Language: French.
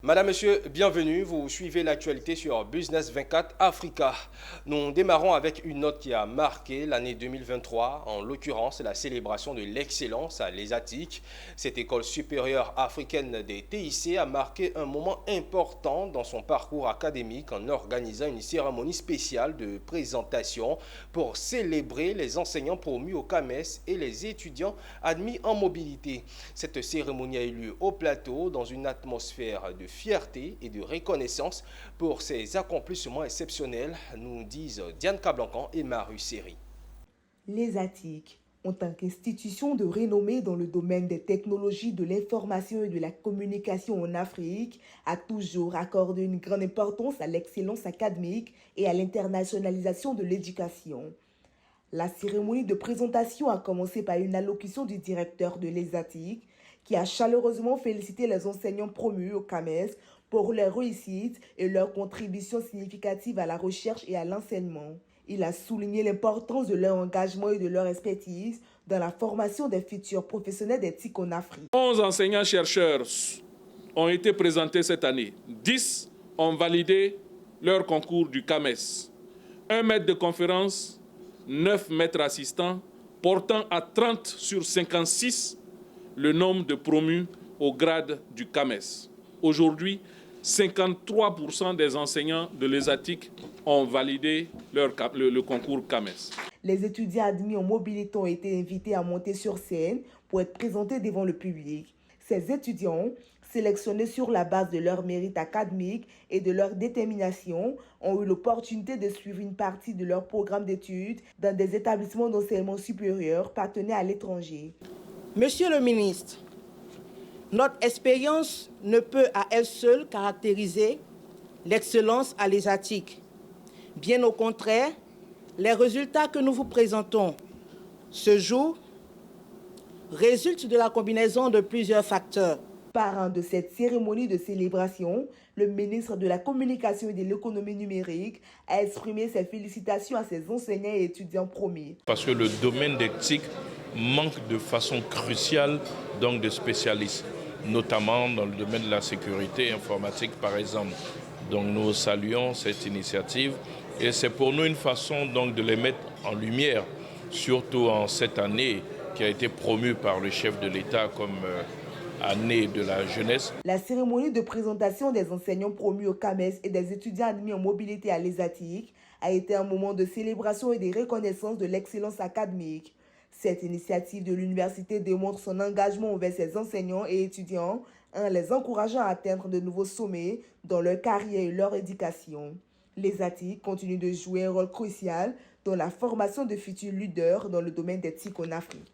Madame, Monsieur, bienvenue. Vous suivez l'actualité sur Business 24 Africa. Nous démarrons avec une note qui a marqué l'année 2023, en l'occurrence la célébration de l'excellence à l'ESATIC. Cette école supérieure africaine des TIC a marqué un moment important dans son parcours académique en organisant une cérémonie spéciale de présentation pour célébrer les enseignants promus au CAMES et les étudiants admis en mobilité. Cette cérémonie a eu lieu au plateau dans une atmosphère de fierté et de reconnaissance pour ses accomplissements exceptionnels, nous disent Diane Cablancan et Maru Seri. L'ESATIC, en tant qu'institution de renommée dans le domaine des technologies de l'information et de la communication en Afrique, a toujours accordé une grande importance à l'excellence académique et à l'internationalisation de l'éducation. La cérémonie de présentation a commencé par une allocution du directeur de l'ESATIC, qui a chaleureusement félicité les enseignants promus au CAMES pour leur réussite et leur contribution significative à la recherche et à l'enseignement. Il a souligné l'importance de leur engagement et de leur expertise dans la formation des futurs professionnels des TIC en Afrique. 11 enseignants-chercheurs ont été présentés cette année. 10 ont validé leur concours du CAMES. 1 maître de conférence, 9 maîtres assistants, portant à 30 sur 56 le nombre de promus au grade du CAMES. Aujourd'hui, 53% des enseignants de l'ESATIC ont validé le concours CAMES. Les étudiants admis en mobilité ont été invités à monter sur scène pour être présentés devant le public. Ces étudiants, sélectionnés sur la base de leur mérite académique et de leur détermination, ont eu l'opportunité de suivre une partie de leur programme d'études dans des établissements d'enseignement supérieur partenaires à l'étranger. Monsieur le ministre, notre expérience ne peut à elle seule caractériser l'excellence à l'ESATIC. Bien au contraire, les résultats que nous vous présentons ce jour résultent de la combinaison de plusieurs facteurs. Parrain de cette cérémonie de célébration, le ministre de la Communication et de l'Économie numérique a exprimé ses félicitations à ses enseignants et étudiants promis. Parce que le domaine des TIC manque de façon cruciale donc de spécialistes, notamment dans le domaine de la sécurité informatique par exemple. Donc nous saluons cette initiative et c'est pour nous une façon donc de les mettre en lumière, surtout en cette année qui a été promue par le chef de l'État comme année de la jeunesse. La cérémonie de présentation des enseignants promus au CAMES et des étudiants admis en mobilité à l'ESATIC a été un moment de célébration et de reconnaissance de l'excellence académique. Cette initiative de l'université démontre son engagement envers ses enseignants et étudiants en les encourageant à atteindre de nouveaux sommets dans leur carrière et leur éducation. L'ESATIC continue de jouer un rôle crucial dans la formation de futurs leaders dans le domaine des TIC en Afrique.